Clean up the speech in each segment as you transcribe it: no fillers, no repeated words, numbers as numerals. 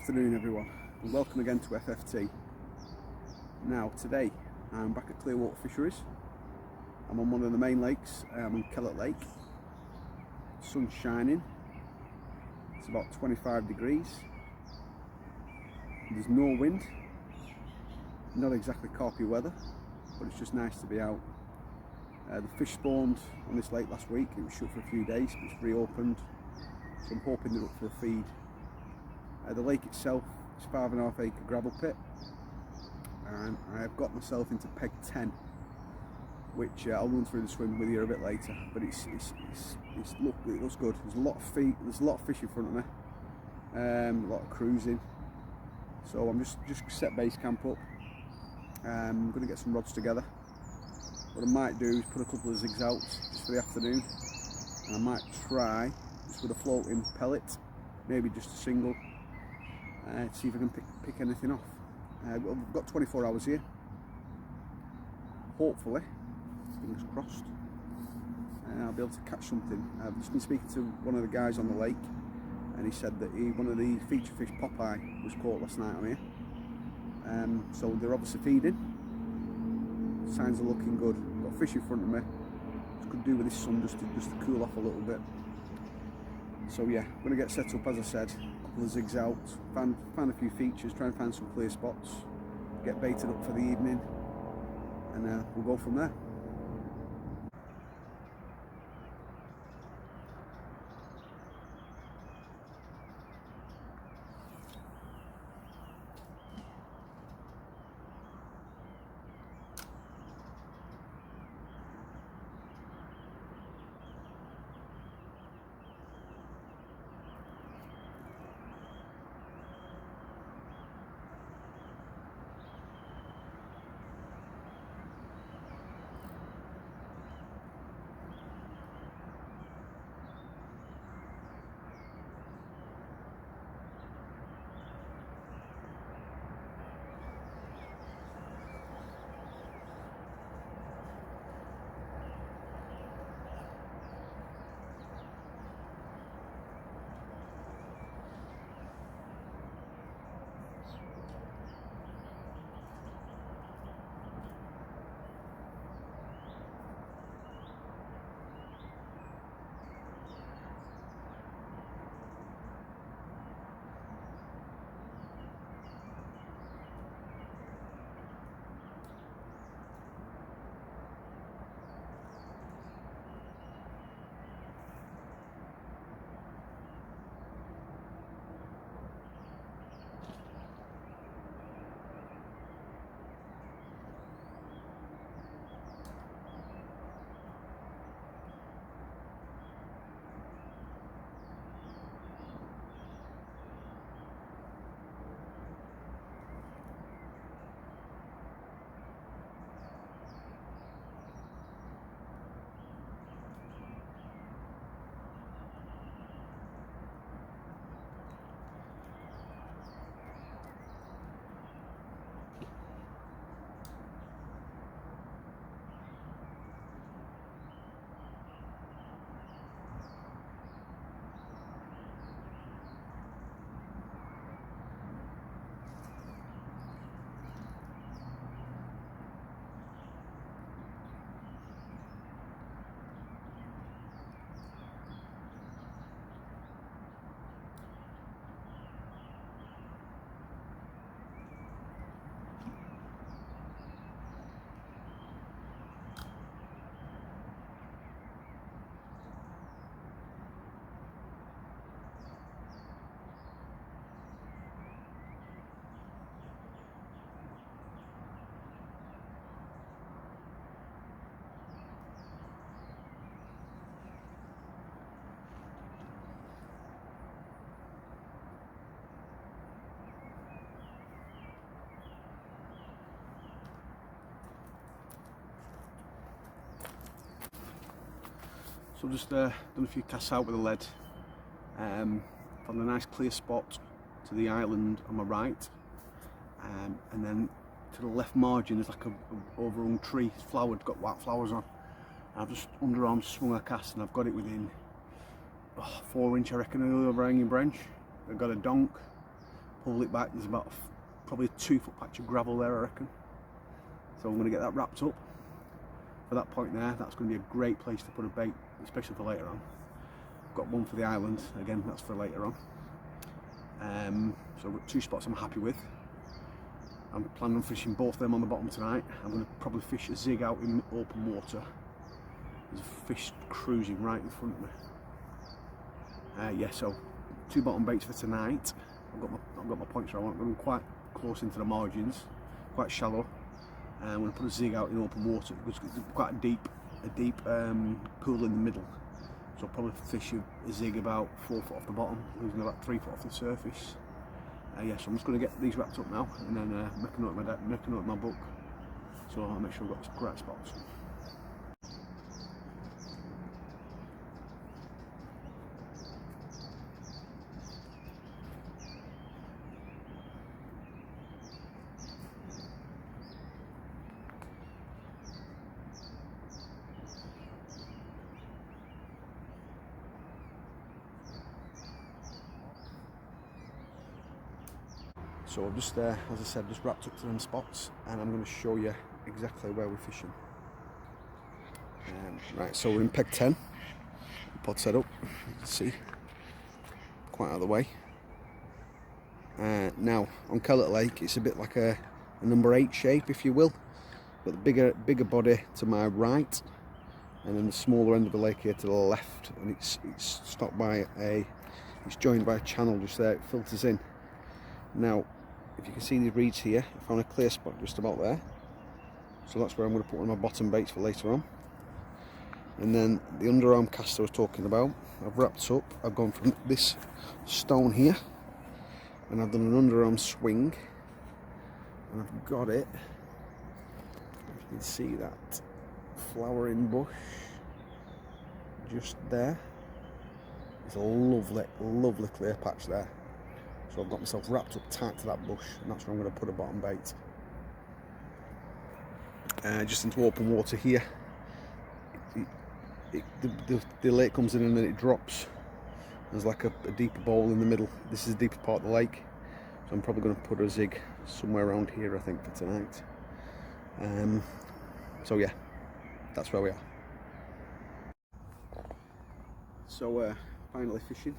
Afternoon everyone, and welcome again to FFT. Now today I'm back at Clearwater Fisheries. I'm on one of the main lakes. I'm on Kellet Lake. Sun's shining, it's about 25 degrees, there's no wind, not exactly carpy weather, but it's just nice to be out. The fish spawned on this lake last week. It was shut for a few days, but it's reopened, so I'm hoping they're up for a feed. The lake itself is 5.5 acre gravel pit, and I have got myself into pt1, which I'll run through the swim with you a bit later. But it looks good. There's a lot of fish in front of me, a lot of cruising. So I'm just set base camp up. I'm going to get some rods together. What I might do is put a couple of zigs out just for the afternoon, and I might try just with a floating pellet, maybe just a single. See if I can pick anything off. We've got 24 hours here. Hopefully, fingers crossed, I'll be able to catch something. I've just been speaking to one of the guys on the lake, and he said that one of the feature fish Popeye was caught last night on here. So they're obviously feeding. Signs are looking good. Got fish in front of me. Just could do with this sun just to cool off a little bit. So yeah, I'm going to get set up as I said. The zigs out, find a few features, try and find some clear spots, get baited up for the evening, and we'll go from there. So just done a few casts out with the lead. Found a nice clear spot to the island on my right, and then to the left margin there's like a overhung tree, it's flowered, got white flowers on. I've just underarm swung a cast and I've got it within 4 inch I reckon of the overhanging branch. I've got a donk, pulled it back. There's about probably a 2 foot patch of gravel there, I reckon. So I'm going to get that wrapped up for that point there. That's going to be a great place to put a bait, especially for later on. Got one for the island, again that's for later on. So I've got 2 spots I'm happy with. I'm planning on fishing both of them on the bottom tonight. I'm going to probably fish a zig out in open water. There's a fish cruising right in front of me. Yeah, so 2 bottom baits for tonight. I've got my points where I want. I'm going quite close into the margins, quite shallow. I'm going to put a zig out in open water. It's quite a deep pool in the middle. So I'll probably fish a zig about 4 foot off the bottom, losing about 3 foot off the surface. Yeah, so I'm just going to get these wrapped up now, and then make a note of my book, so I'll make sure I've got the correct spots. So I've just, as I said, just wrapped up to them spots, and I'm going to show you exactly where we're fishing. Right, so we're in peg 10, pod set up, you can see, quite out of the way. Now, on Kellet Lake, it's a bit like a number 8 shape, if you will. Got the bigger body to my right, and then the smaller end of the lake here to the left, and it's stopped by it's joined by a channel just there, it filters in. Now, if you can see the reeds here, I found a clear spot just about there. So that's where I'm going to put one of my bottom baits for later on. And then the underarm cast I was talking about, I've wrapped up. I've gone from this stone here, and I've done an underarm swing. And I've got it, if you can see that flowering bush just there. It's a lovely, lovely clear patch there. So I've got myself wrapped up tight to that bush, and that's where I'm going to put a bottom bait. Just into open water here. The lake comes in and then it drops. There's like a deeper bowl in the middle. This is the deeper part of the lake. So I'm probably going to put a zig somewhere around here, I think, for tonight. So yeah, that's where we are. So finally fishing.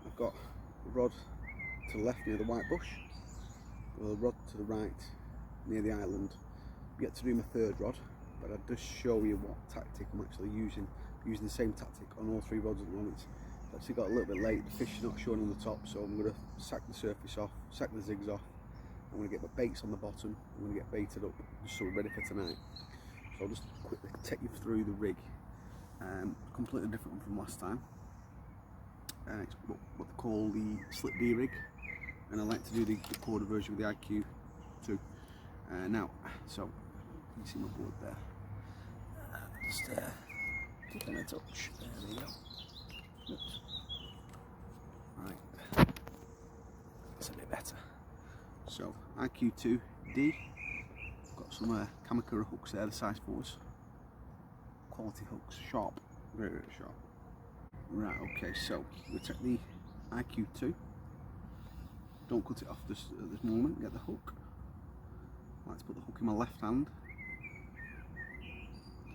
I've got a rod to the left near the white bush, with a rod to the right near the island. I'm yet to do my 3rd rod, but I'll just show you what tactic I'm actually using. I'm using the same tactic on all 3 rods at the moment. It's actually got a little bit late, the fish is not showing on the top, so I'm going to sack the surface off, sack the zigs off. I'm going to get my baits on the bottom, I'm going to get baited up just so we're ready for tonight. So I'll just quickly take you through the rig. Completely different from last time. It's what they call the slip D rig, and I like to do the quarter version with the IQ2. Now, so you can see my board there. Just give it a touch. There we go. Oops. Right, that's a bit better. So IQ2D. Got some Kamakura hooks there, the size 4s. Quality hooks, sharp, very, very sharp. Right, okay, so we take the IQ2, don't cut it off at this moment, get the hook. I like to put the hook in my left hand,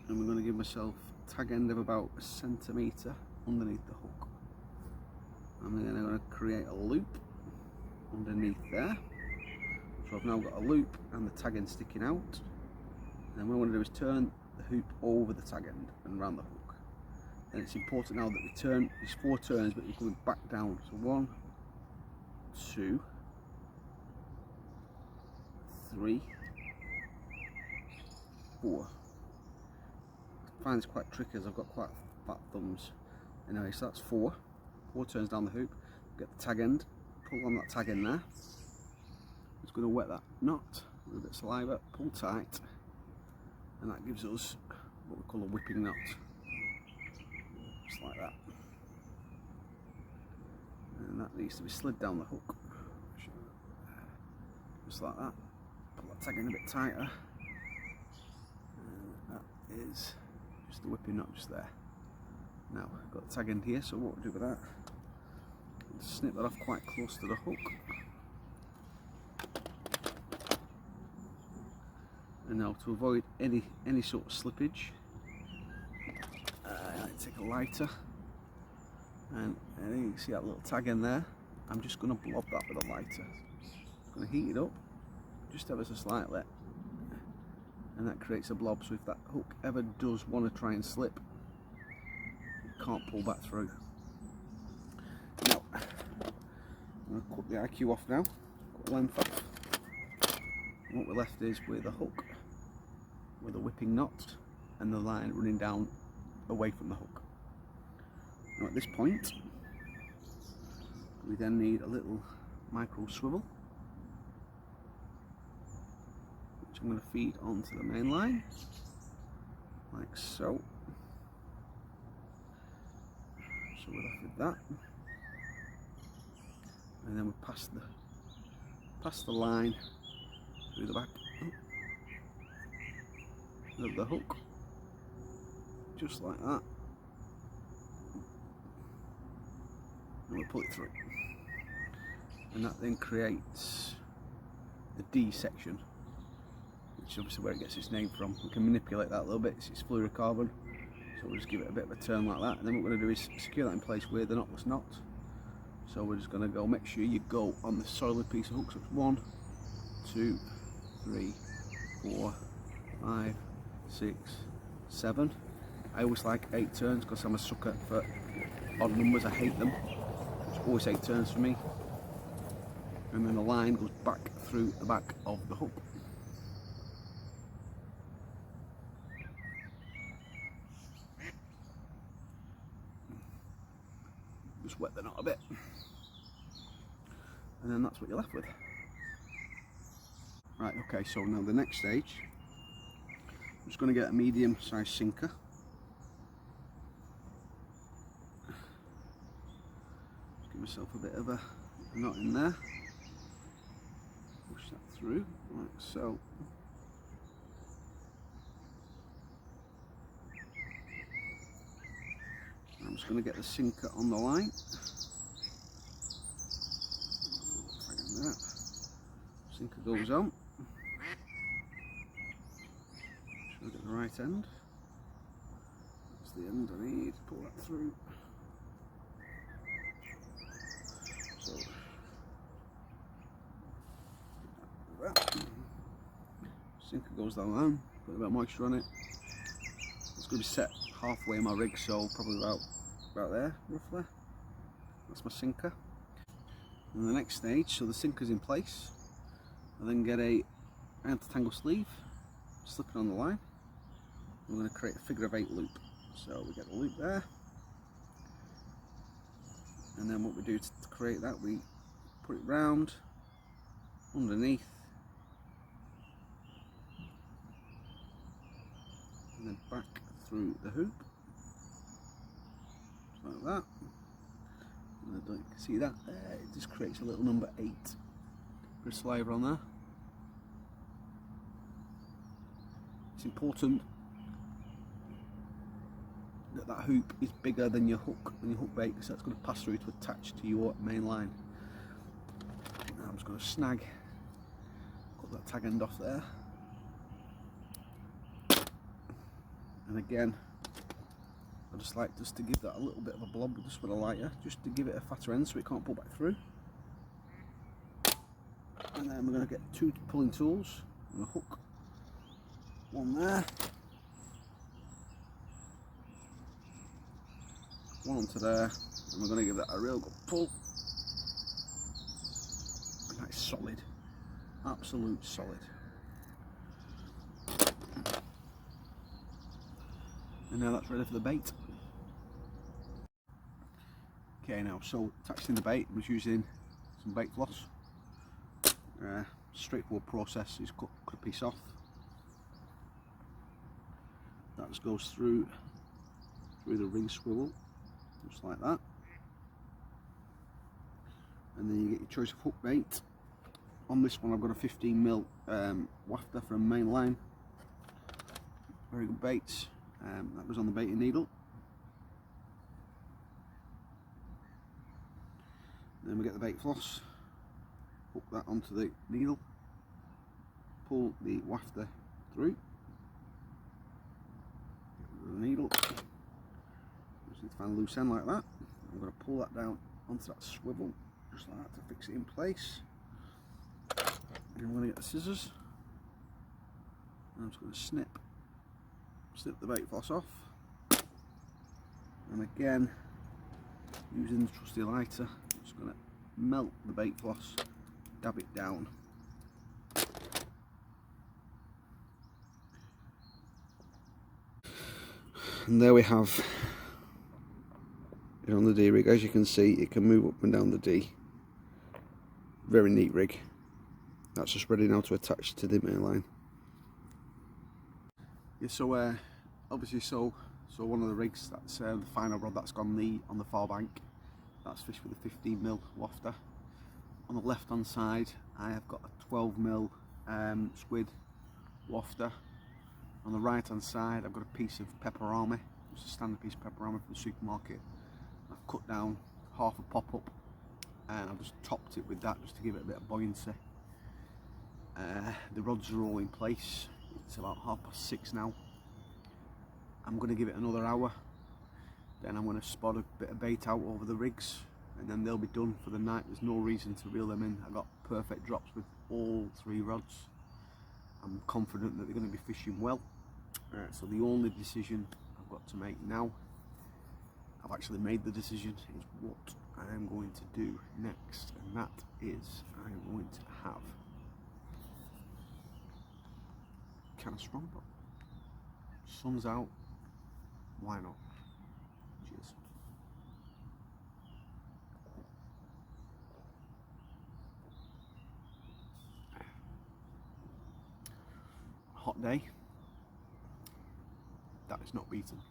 and we're going to give myself a tag end of about 1 centimetre underneath the hook. And then I'm going to create a loop underneath there. So I've now got a loop and the tag end sticking out. And what I want to do is turn the hoop over the tag end and round the hook. And it's important now that we turn, it's 4 turns, but you're coming back down. So 1, 2, 3, 4. I find it's quite tricky as I've got quite fat thumbs. Anyway, so that's 4 turns down the hoop, get the tag end, pull on that tag end there. It's going to wet that knot with a bit of saliva, pull tight, and that gives us what we call a whipping knot. Just like that. And that needs to be slid down the hook. Just like that. Pull that tag in a bit tighter. And that is just the whipping knot just there. Now, I've got the tag end here, so what we'll do with that, snip that off quite close to the hook. And now to avoid any sort of slippage, I take a lighter, and you can see that little tag in there. I'm just going to blob that with a lighter. I'm going to heat it up just ever so slightly, and that creates a blob, so if that hook ever does want to try and slip, it can't pull back through. Now, I'm going to cut the IQ off now, cut the length off, and what we're left is with a hook with a whipping knot and the line running down away from the hook. Now at this point, we then need a little micro swivel, which I'm going to feed onto the main line, like so. So we're left with that, and then we pass the line through the back of the hook, just like that, and we pull it through, and that then creates the D section, which is obviously where it gets its name from. We can manipulate that a little bit, it's fluorocarbon, so we'll just give it a bit of a turn like that, and then what we're going to do is secure that in place with the knotless knot. So we're just going to go, make sure you go on the solid piece of hook, so it's 1, 2, 3, 4, 5, 6, 7. I always like 8 turns because I'm a sucker for odd numbers, I hate them. It's always 8 turns for me. And then the line goes back through the back of the hook. Just wet the knot a bit. And then that's what you're left with. Right, okay, so now the next stage, I'm just going to get a medium sized sinker. Just give myself a bit of a knot in there. Push that through, like so. I'm just going to get the sinker on the line. Tag in there. Sinker goes on. Should get the right end. That's the end I need. Pull that through. So that. Sinker goes down the line. Put a bit of moisture on it. It's going to be set halfway in my rig, so probably about there, roughly. That's my sinker. And the next stage, so the sinker's in place, I then get a anti-tangle sleeve, slip it on the line. I'm going to create a figure of 8 loop. So we get a loop there, and then what we do to create that, we put it round, underneath, and then back through the hoop, like that. And I don't see that there, it just creates a little number 8. Put a sliver on there. It's important that that hoop is bigger than your hook bait, because that's going to pass through to attach to your main line. Now I'm just going to snag, cut that tag end off there, and again I just like to give that a little bit of a blob just with a lighter, just to give it a fatter end so it can't pull back through. And then we're going to get 2 pulling tools and a hook, one there, one onto there, and we're going to give that a real good pull. And that's solid, absolute solid. And now that's ready for the bait. Okay, now so attaching the bait, I'm just using some bait floss. Straightforward process is cut a piece off. That just goes through the ring swivel, just like that. And then you get your choice of hook bait. On this one I've got a 15mm wafter from Mainline. Very good baits. That goes on the baiting needle. Then we get the bait floss, hook that onto the needle, pull the wafter through. The needle. Just need to find a loose end like that. I'm going to pull that down onto that swivel, just like that, to fix it in place. And I'm going to get the scissors. And I'm just going to snip the bait floss off. And again, using the trusty lighter, I'm just going to melt the bait floss, dab it down. And there we have it on the D rig. As you can see, it can move up and down the D. Very neat rig. That's just ready now to attach to the main line. Yeah, so obviously, so one of the rigs, that's the final rod that's gone on the far bank. That's fished with a 15mm wafter. On the left hand side, I have got a 12mm squid wafter. On the right hand side, I've got a piece of pepperami, just a standard piece of pepperami from the supermarket. I've cut down half a pop-up and I've just topped it with that just to give it a bit of buoyancy. The rods are all in place. It's about 6:30 now. I'm going to give it another hour, then I'm going to spot a bit of bait out over the rigs, and then they'll be done for the night. There's no reason to reel them in. I got perfect drops with all 3 rods. I'm confident that they're going to be fishing well. So the only decision I've got to make now, I've actually made the decision, is what I am going to do next, and that is I am going to have kind of strong boat. Sun's out, why not? Cheers. Hot day, that is not beaten.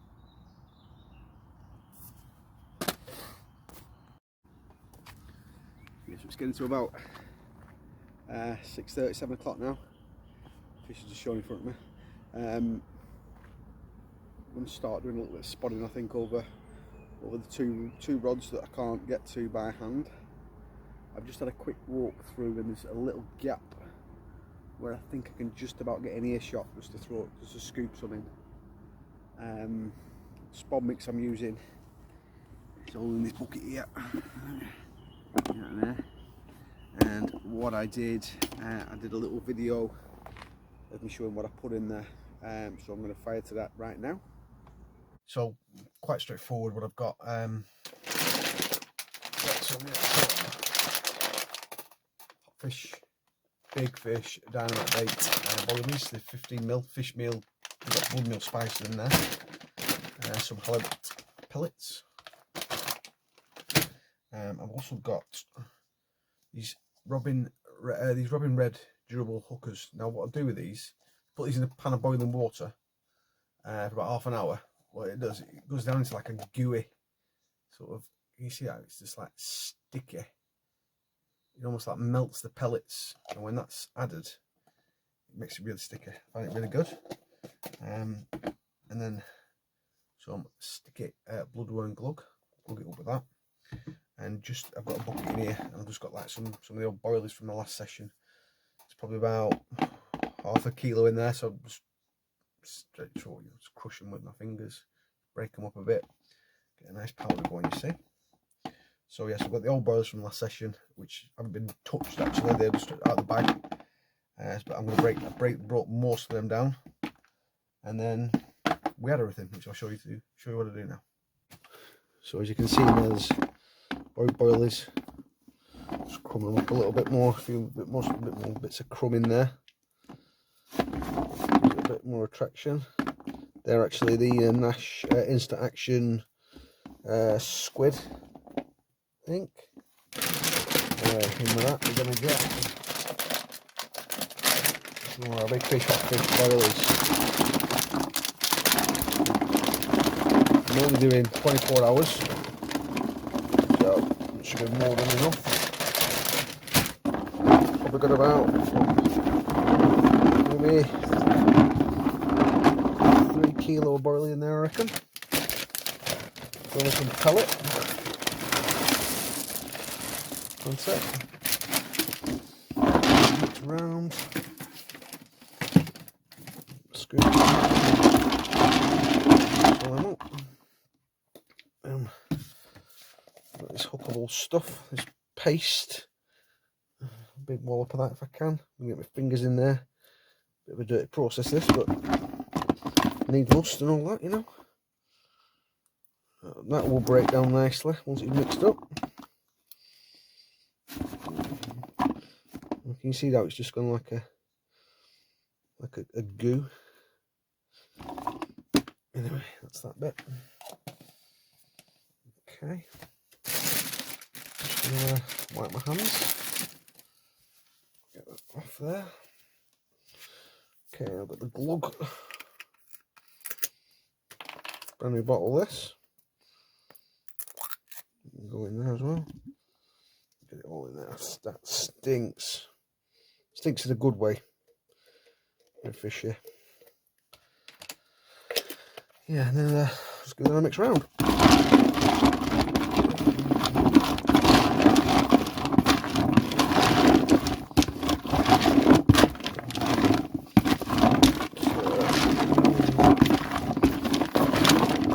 Yes, it's getting to about 6:30, 7 o'clock now. Fish is just showing in front of me. I'm going to start doing a little bit of spotting, I think, over the two rods that I can't get to by hand. I've just had a quick walk through, and there's a little gap where I think I can just about get an earshot just to scoop some in. Spot mix I'm using, it's all in this bucket here. Right there. And what I did a little video of me showing what I put in there, so I'm going to fire to that right now. So quite straightforward what I've got. Hot fish, big fish, dynamite bait, bolognese, the 15mm fish meal. We've got 1mm spices in there, some halibut pellets. I've also got these Robin Red durable hookers. Now what I'll do with these, put these in a pan of boiling water for about half an hour. What it does, it goes down into like a gooey sort of, you see that, it's just like sticky. It almost like melts the pellets, and when that's added, it makes it really sticky. I find it really good. And then some sticky bloodworm glug it up with that. And just, I've got a bucket in here, and I've just got like some of the old boilies from the last session. It's probably about half a kilo in there, so I'm just straight through, just crush them with my fingers, break them up a bit, get a nice powder going, you see. So yes, I've got the old boilers from last session, which haven't been touched actually, they're just out of the bag. But I'm going to brought most of them down, and then we had everything, which I'll show you what I do now. So as you can see, there's boilies, just crumbing them up a little bit more, a bit more bits of crumb in there, a bit more attraction. They're actually the Nash Instant Action squid, I think. In with that, we're going to get some more big fish, hot fish boilies. I'm only doing 24 hours, so it should be more than enough. Probably got about maybe 3 kilo of boilie in there, I reckon. Throw in some pellet. That's it. Mix around. good. Pull them up. Got this hookable stuff, this paste. Big wallop of that if I can. I can get my fingers in there. Bit of a dirty process this, but needs must and all that, you know. That will break down nicely once it's mixed up. You can see that it's just gone like a goo. Anyway, that's that bit. Okay. Just gonna wipe my hands. Get that off there. Okay, I've got the glug. Brand new bottle of this. Go in there as well. Get it all in there. That stinks. Stinks in a good way. Good fish here. Yeah, and then just give that a mix round.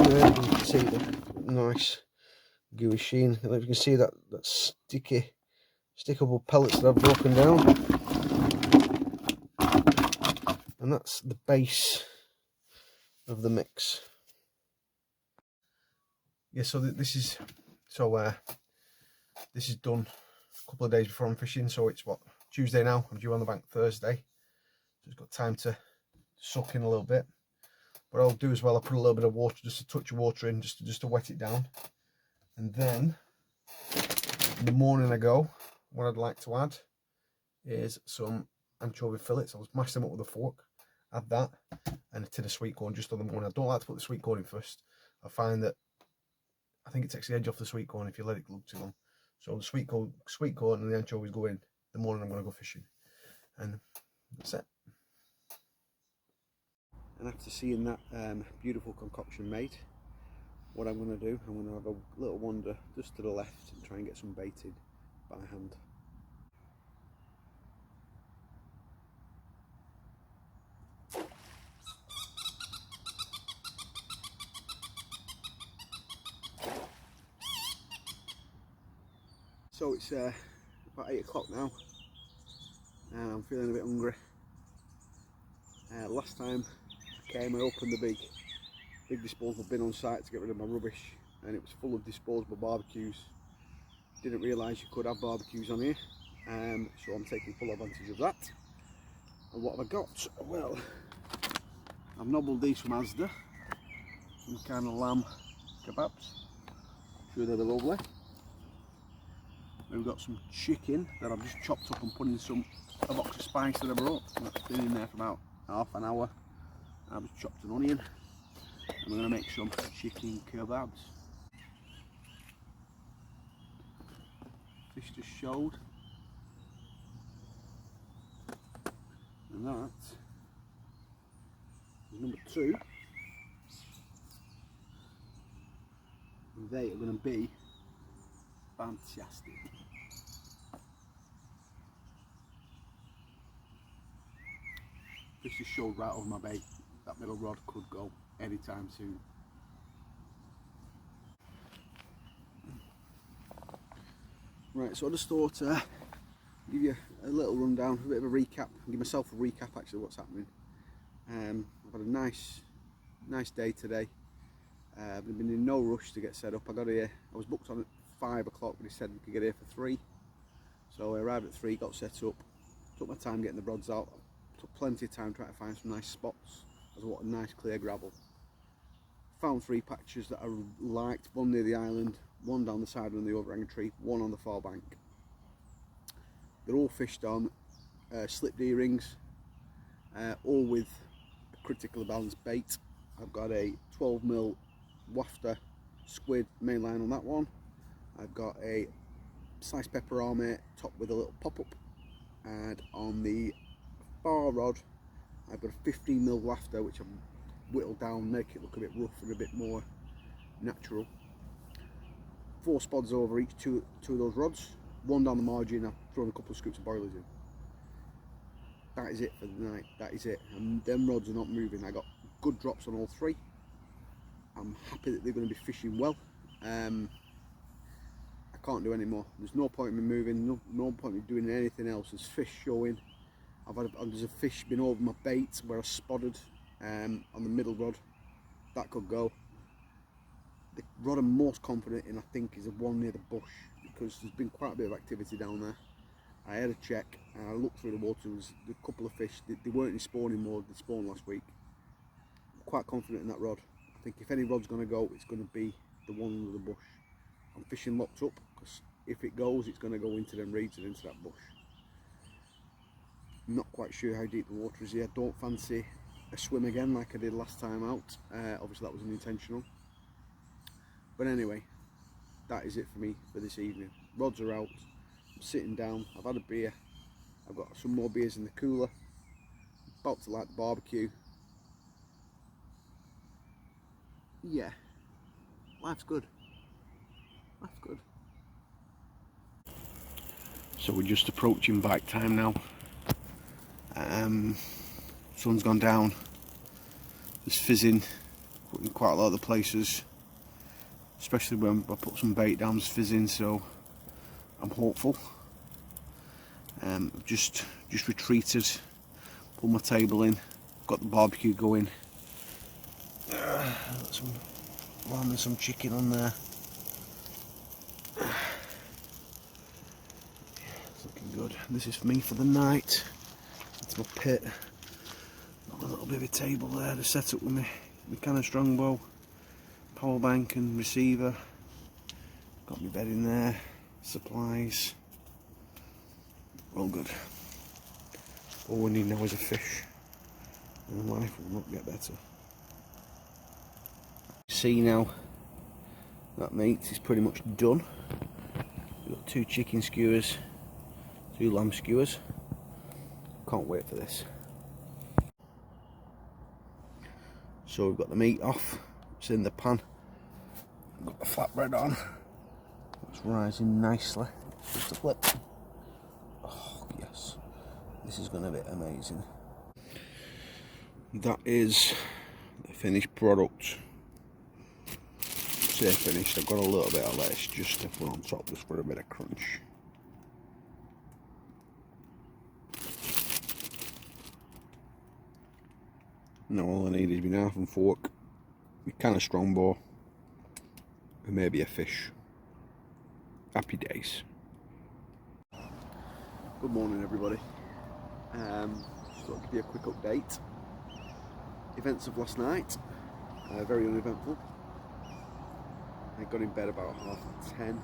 There you can see the nice gooey sheen. And if you can see that stickable pellets that I've broken down, and that's the base of the mix. Yeah, so this is done a couple of days before I'm fishing. So it's what, Tuesday now. I'm due on the bank Thursday, so it's got time to soak in a little bit. What I'll do as well, I'll put a little bit of water, just a touch of water in, just to wet it down. And then in the morning what I'd like to add is some anchovy fillets. I'll mash them up with a fork, add that, and a tin of sweet corn just on the morning. I don't like to put the sweet corn in first. I find that I think it takes the edge off the sweet corn if you let it glug too long. So the sweet corn and the anchovies go in the morning. I'm going to go fishing, and that's it. And after seeing that beautiful concoction made, what I'm going to do, I'm going to have a little wander just to the left and try and get some baited by hand. So it's about 8 o'clock now, and I'm feeling a bit hungry. Last time I came, I opened the big disposal bin on site to get rid of my rubbish, and it was full of disposable barbecues. Didn't realise you could have barbecues on here, so I'm taking full advantage of that. And what have I got? Well, I've nobbled these from Asda, some kind of lamb kebabs. Sure, they're lovely. We've got some chicken that I've just chopped up and put in a box of spice that I brought. That's been in there for about half an hour. I've just chopped an onion, and we're going to make some chicken kebabs. Fish just showed, and that is number 2. And they are going to be fantastic. Fish just showed right over my bait. That middle rod could go anytime soon. Right, so I just thought give you a little rundown, a bit of a recap, give myself a recap actually what's happening. I've had a nice day today. I've been in no rush to get set up. I got here, I was booked on at 5 o'clock, but he said we could get here for 3. So I arrived at 3, got set up, took my time getting the rods out, took plenty of time trying to find some nice spots. I want a nice clear gravel. Found 3 patches that I liked, one near the island, one down the side of the overhanging tree, one on the far bank. They're all fished on slip D-rings, all with a critically balanced bait. I've got a 12mm wafter squid main line on that one. I've got a sliced pepper army topped with a little pop-up, and on the far rod I've got a 15mm wafter which I've whittled down, make it look a bit rough and a bit more natural. 4 spods over each two of those rods, one down the margin. I've thrown a couple of scoops of boilers in. that is it for the night. That is it. And them rods are not moving. I got good drops on all three. I'm happy that they're going to be fishing well. I can't do any more. There's no point in me moving, no point in me doing anything else. There's fish showing. There's a fish been over my bait where I spotted on the middle rod. That could go. The rod I'm most confident in, I think, is the one near the bush, because there's been quite a bit of activity down there. I had a check and I looked through the water. There was a couple of fish. They weren't in spawning mode. They spawned last week. I'm quite confident in that rod. I think if any rod's going to go, it's going to be the one under the bush. I'm fishing locked up, because if it goes, it's going to go into them reeds and into that bush. I'm not quite sure how deep the water is here. I don't fancy a swim again like I did last time out. Obviously that was unintentional. But anyway, that is it for me for this evening. Rods are out. I'm sitting down. I've had a beer. I've got some more beers in the cooler. About to light the barbecue. Yeah, life's good. Life's good. So we're just approaching bite time now. Sun's gone down. There's fizzing in quite a lot of the places, especially when I put some bait down. There's fizzing, so I'm hopeful. I've just retreated, pulled my table in, got the barbecue going. Got some lamb and some chicken on there. It's looking good. This is for me for the night. It's my pit. Got a little bit of a table there to set up with my kind of strongbow, power bank and receiver. Got my bed in there, supplies. All good. All we need now is a fish, and life will not get better. See now, that meat is pretty much done. We've got 2 chicken skewers, 2 lamb skewers. Can't wait for this. So we've got the meat off, it's in the pan. Got the flatbread on, it's rising nicely. Just a flip. Oh yes, this is going to be amazing. That is the finished product. Say finished, I've got a little bit of lettuce just to put on top, just for a bit of crunch. Now all I need is my knife and fork, my kind of strongbow, and maybe a fish. Happy days. Good morning everybody. Just thought I'd give you a quick update. Events of last night, very uneventful. I got in bed about 10:30.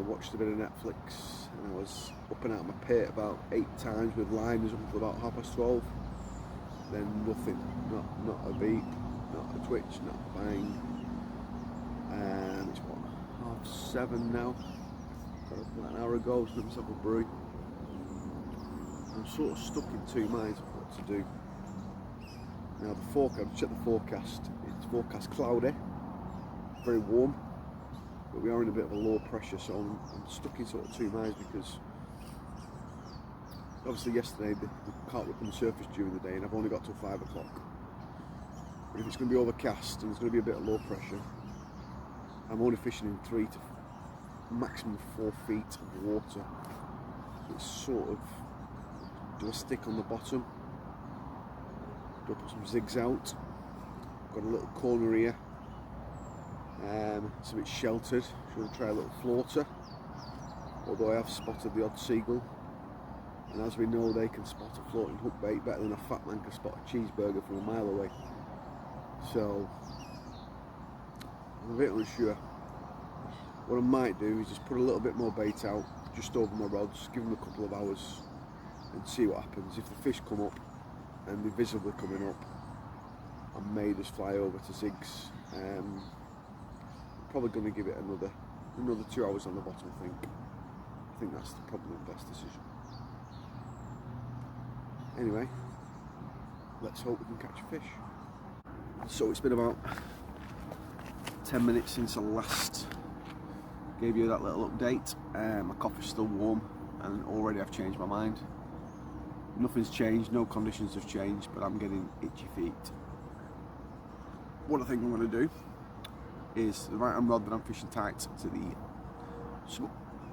Watched a bit of Netflix, and I was up and out of my pit about 8 times with liners up until about 12:30. Then nothing, not a beep, not a twitch, not a bang. And it's what, 7:30 now. Got up about an hour ago, so I myself a brew. I'm sort of stuck in 2 minds of what to do. Now the forecast, I've checked the forecast. It's forecast cloudy, very warm, but we are in a bit of a low pressure, so I'm stuck in sort of 2 minds, because obviously yesterday the carp were on the surface during the day, and I've only got till 5 o'clock. But if it's going to be overcast and there's going to be a bit of low pressure, I'm only fishing in 3 to maximum 4 feet of water. So it's sort of, do I stick on the bottom? Do I put some zigs out? Got a little corner here. It's a bit sheltered. Should I try a little floater? Although I have spotted the odd seagull, and as we know, they can spot a floating hook bait better than a fat man can spot a cheeseburger from a mile away. So I'm a bit unsure. What I might do is just put a little bit more bait out just over my rods, give them a couple of hours and see what happens. If the fish come up and they're visibly coming up, I may just fly over to zigs. I'm probably going to give it another 2 hours on the bottom, I think that's probably the best decision. Anyway, let's hope we can catch a fish. So it's been about 10 minutes since I last gave you that little update. My coffee's still warm, and already I've changed my mind. Nothing's changed, no conditions have changed, but I'm getting itchy feet. What I think I'm going to do is the right hand rod that I'm fishing tight to the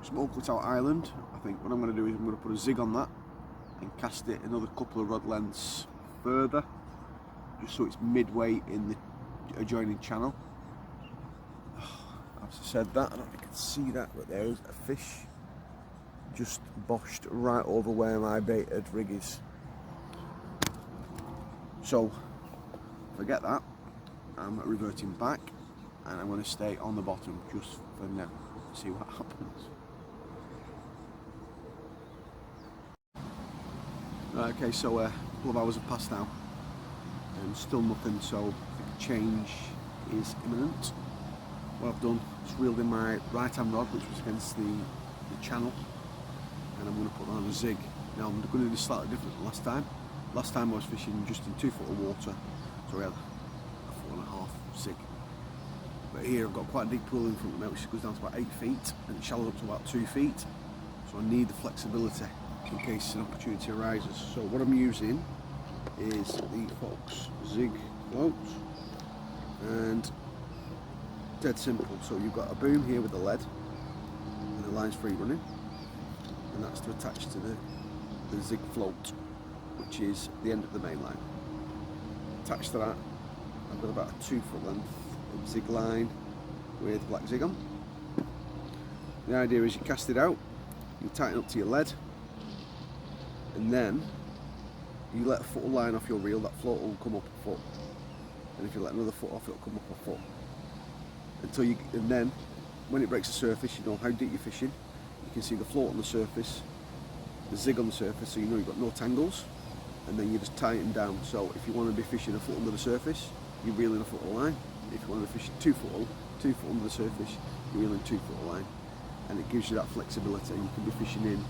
smokeless out island. I think what I'm going to do is I'm going to put a zig on that and cast it another couple of rod lengths further, just so it's midway in the adjoining channel. I've said that, I don't think you can see that, but there's a fish just boshed right over where my baited rig is. So forget that, I'm reverting back and I'm going to stay on the bottom just for now, see what happens. Right, okay, so a couple of hours have passed now and still nothing, so the change is imminent. What I've done is reeled in my right hand rod, which was against the channel, and I'm going to put on a zig. Now I'm going to do this slightly different than last time. Last time I was fishing just in 2 foot of water, so we had a 4.5 zig. But here I've got quite a deep pool in front of me, which goes down to about 8 feet, and it shallows up to about 2 feet. So I need the flexibility in case an opportunity arises. So what I'm using is the Fox Zig float, and dead simple. So you've got a boom here with the lead, and the line's free running, and that's to attach to the zig float, which is the end of the main line. Attached to that, I've got about a 2 foot length of zig line with black zig on. The idea is you cast it out, you tighten up to your lead, and then you let a foot of line off your reel. That float will come up a foot, and if you let another foot off, it'll come up a foot. And then when it breaks the surface, you know how deep you're fishing. You can see the float on the surface, the zig on the surface, so you know you've got no tangles, and then you just tighten down. So if you want to be fishing a foot under the surface, you're reeling a foot of line. If you want to be fishing 2 foot under the surface, you're reeling 2 foot of line, and it gives you that flexibility. You can be fishing in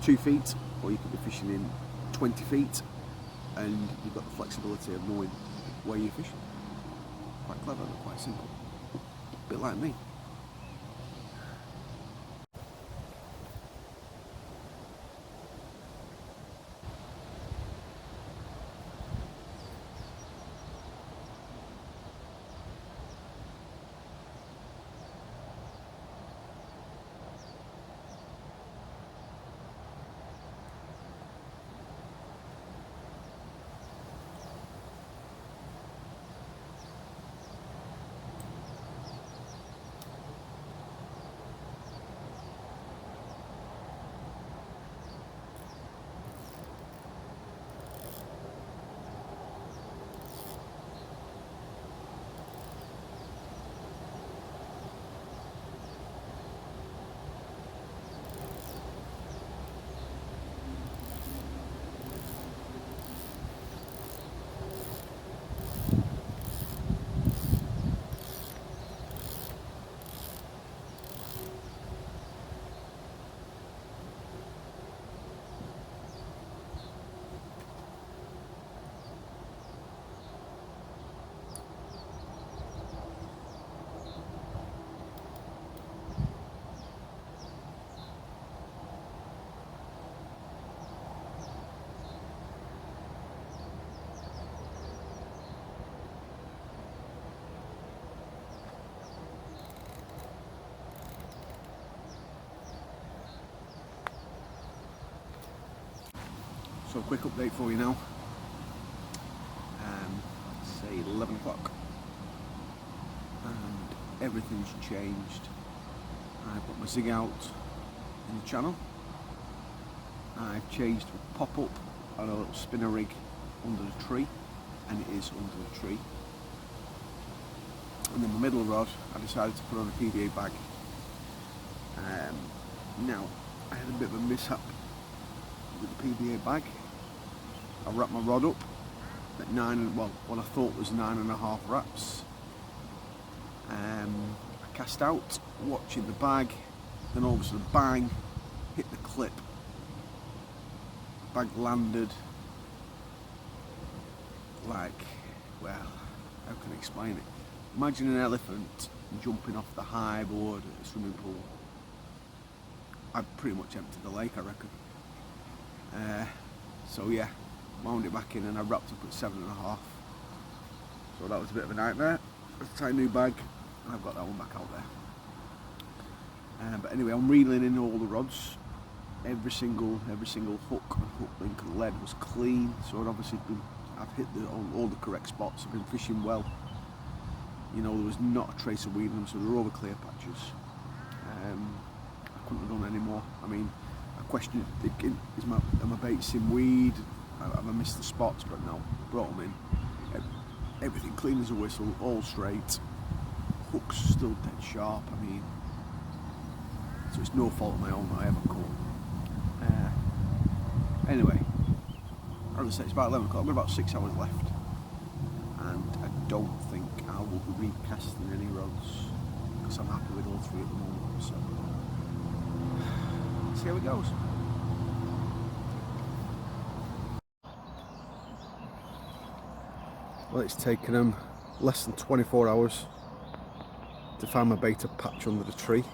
2 feet, or you could be fishing in 20 feet, and you've got the flexibility of knowing where you're fishing. Quite clever, but quite simple. A bit like me. So a quick update for you now. Say 11 o'clock, and everything's changed. I put my zig out in the channel. I've changed to pop up on a little spinner rig under the tree, and it is under the tree. And then the middle rod, I decided to put on a PVA bag. Now, I had a bit of a mishap with the PVA bag. I wrapped my rod up at what I thought was 9.5 wraps. I cast out, watching the bag, then all of a sudden bang, hit the clip. Bag landed like, well, how can I explain it? Imagine an elephant jumping off the high board at a swimming pool. I'd pretty much emptied the lake, I reckon. So yeah, wound it back in and I wrapped up at 7.5. So that was a bit of a nightmare. Let's try a new bag and I've got that one back out there. But anyway, I'm reeling in all the rods. Every single hook and hook link and lead was clean. So I've hit all the correct spots. I've been fishing well. You know, there was not a trace of weed in them, so they were over clear patches. I couldn't have done any more. I mean, I questioned, are my baits in weed? Have I missed the spots? But no, brought them in. Everything clean as a whistle, all straight. Hooks still dead sharp. I mean, so it's no fault of my own that I haven't caught. Anyway, as I say, it's about 11 o'clock. I've got about 6 hours left, and I don't think I will be recasting any rods because I'm happy with all 3 at the moment. So let's see how it goes. Well, it's taken them less than 24 hours to find my beta patch under the tree.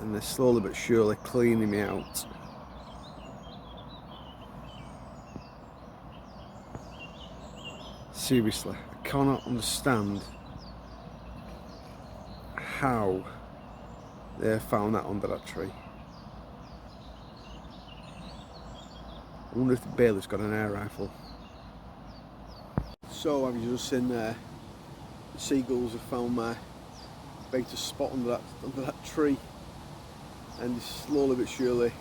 And they're slowly but surely cleaning me out. Seriously, I cannot understand how they found that under that tree. I wonder if the bailiff's got an air rifle. So I've just seen the seagulls have found my beta spot under that tree, and slowly but surely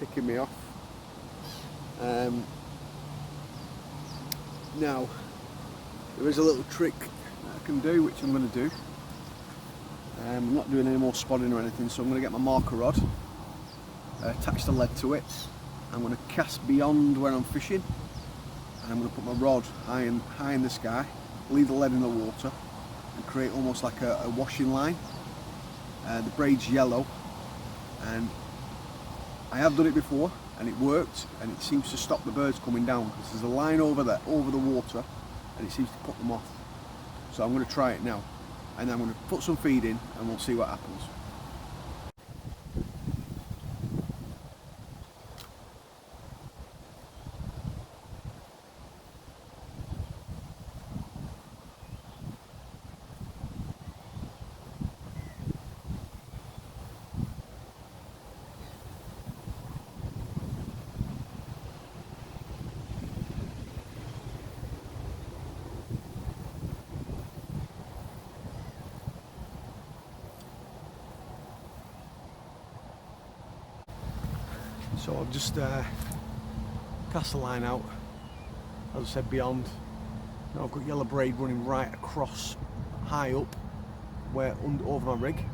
picking me off. Now there is a little trick that I can do, which I'm going to do. I'm not doing any more spotting or anything, so I'm going to get my marker rod, attach the lead to it. I'm going to cast beyond where I'm fishing, and I'm going to put my rod high in the sky, leave the lead in the water, and create almost like a washing line. The braid's yellow, and I have done it before and it worked, and it seems to stop the birds coming down because there's a line over there, over the water, and it seems to put them off. So I'm going to try it now, and I'm going to put some feed in and we'll see what happens. So I've just cast the line out, as I said, beyond. Now I've got yellow braid running right across, high up, over my rig.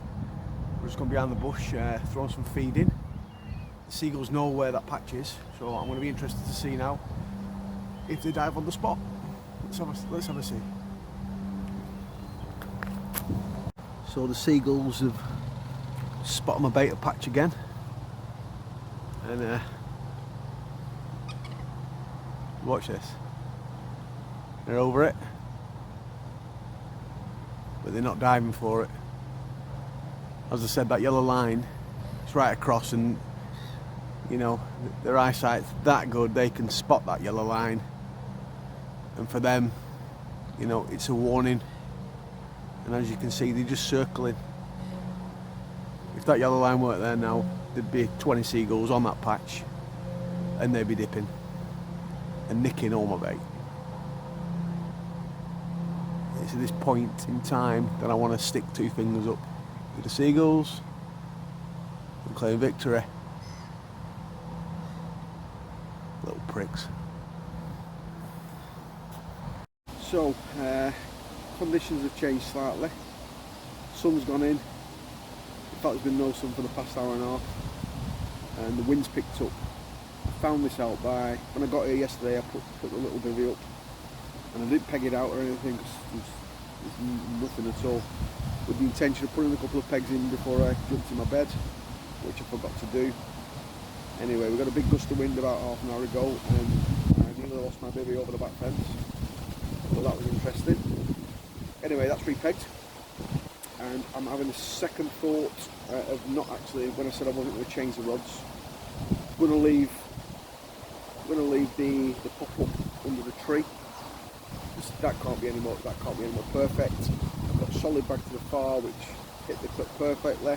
We're just going behind the bush, throwing some feed in. The seagulls know where that patch is, so I'm going to be interested to see now if they dive on the spot. Let's have a see. So the seagulls have spotted my beta patch again. And watch this. They're over it, but they're not diving for it. As I said, that yellow line is right across, and you know, their eyesight's that good, they can spot that yellow line, and for them, you know, it's a warning. And as you can see, they're just circling. If that yellow line weren't there now, there'd be 20 seagulls on that patch, and they'd be dipping and nicking all my bait. It's at this point in time that I want to stick 2 fingers up with the seagulls and claim victory. Little pricks. So, conditions have changed slightly. Sun's gone in. In fact, there's been no sun for the past hour and a half, and the wind's picked up. I found this out when I got here yesterday. I put the little bivvy up, and I didn't peg it out or anything because there's nothing at all, with the intention of putting a couple of pegs in before I jumped in my bed, which I forgot to do. Anyway, we got a big gust of wind about half an hour ago, and I nearly lost my bivvy over the back fence, so that was interesting. Anyway, that's re-pegged. And I'm having a second thought of not actually, when I said I wasn't going to change the rods, going to leave the pop-up under the tree. That can't be any more perfect. I've got a solid bag to the far which hit the clip perfectly.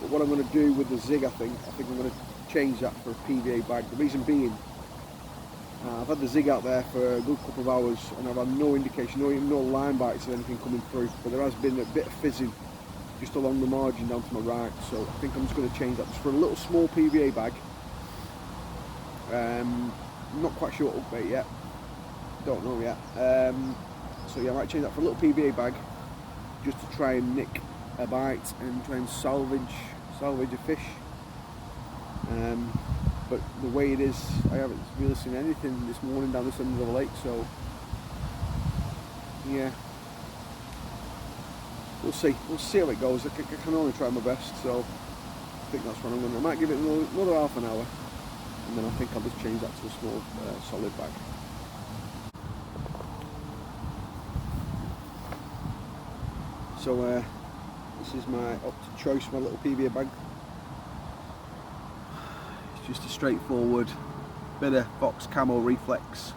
But what I'm going to do with the zig, I think I'm going to change that for a PVA bag. The reason being, I've had the zig out there for a good couple of hours and I've had no indication, no line bites or anything coming through, but there has been a bit of fizzing just along the margin down to my right, so I think I'm just going to change that just for a little small PVA bag. Not quite sure what update yet, don't know yet, so yeah, I might change that for a little PVA bag just to try and nick a bite and try and salvage a fish. But the way it is, I haven't really seen anything this morning down this end of the lake, so yeah, we'll see how it goes. I can only try my best, so I think that's what I'm going to. I might give it another half an hour, and then I think I'll just change that to a small solid bag. So this is my opted choice, my little PVA bag. Just a straightforward bit of Fox Camo Reflex,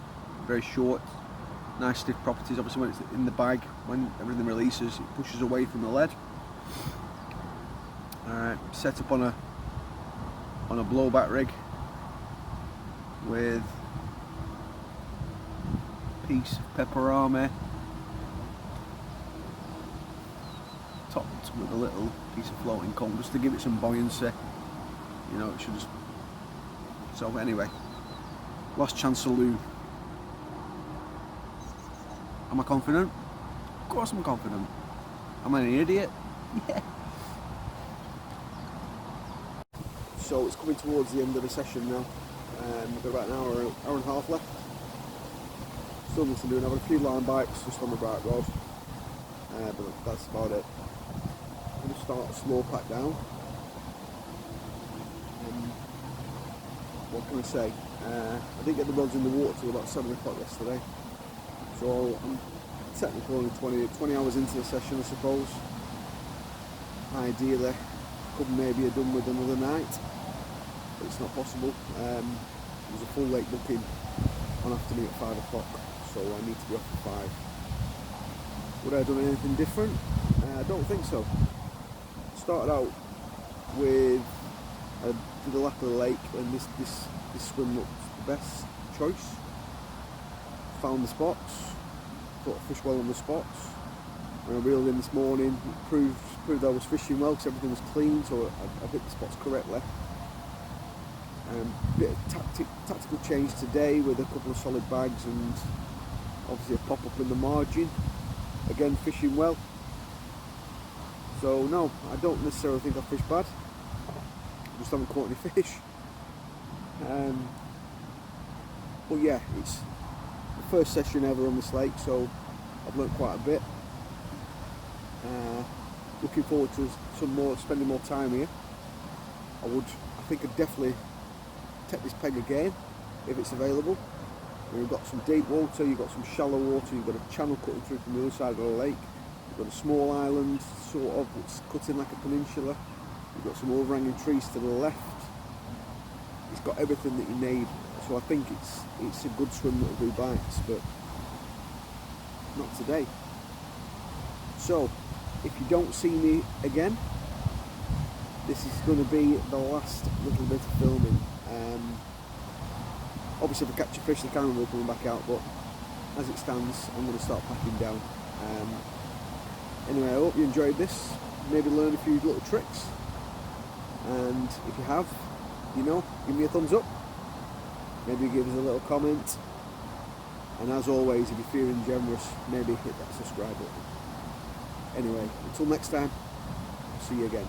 very short, nice stiff properties. Obviously when it's in the bag, when everything releases, it pushes away from the lead. Set up on a blowback rig with a piece of pepperami, topped with a little piece of floating comb just to give it some buoyancy. You know, it should just. So anyway, last chance saloon. Am I confident? Of course I'm confident. Am I an idiot? Yeah. So it's coming towards the end of the session now. We've got about an hour and a half left. Still nothing doing. I've had a few line bites just on the bright rod, but that's about it. I'm going to start a slow pack down. What can I say? I didn't get the rods in the water till about 7 o'clock yesterday, so I'm technically only 20 hours into the session, I suppose. Ideally, could maybe have done with another night, but it's not possible. There's a full lake booking on afternoon at 5 o'clock, so I need to be off at 5. Would I have done anything different? I don't think so. Started out with to the lap of the lake, and this swim looked the best choice. Found the spots, thought I fished well on the spots. When I reeled in this morning, it proved I was fishing well because everything was clean, so I hit the spots correctly. Bit of tactical change today with a couple of solid bags and obviously a pop up in the margin. Again, fishing well. So no, I don't necessarily think I fished bad. Just haven't caught any fish. But yeah, it's the first session ever on this lake, so I've learnt quite a bit. Looking forward to spending more time here. I think I'd definitely take this peg again if it's available. You've got some deep water, you've got some shallow water, you've got a channel cutting through from the other side of the lake, you've got a small island sort of, it's cutting like a peninsula. You've got some overhanging trees to the left. It's got everything that you need, so I think it's a good swim that'll do bites, but not today. So if you don't see me again, this is going to be the last little bit of filming. Obviously if I catch a fish the camera will be coming back out, but as it stands I'm going to start packing down. Anyway, I hope you enjoyed this, maybe learn a few little tricks. And if you have, you know, give me a thumbs up, maybe give us a little comment, and as always, if you're feeling generous, maybe hit that subscribe button. Anyway, until next time, I'll see you again.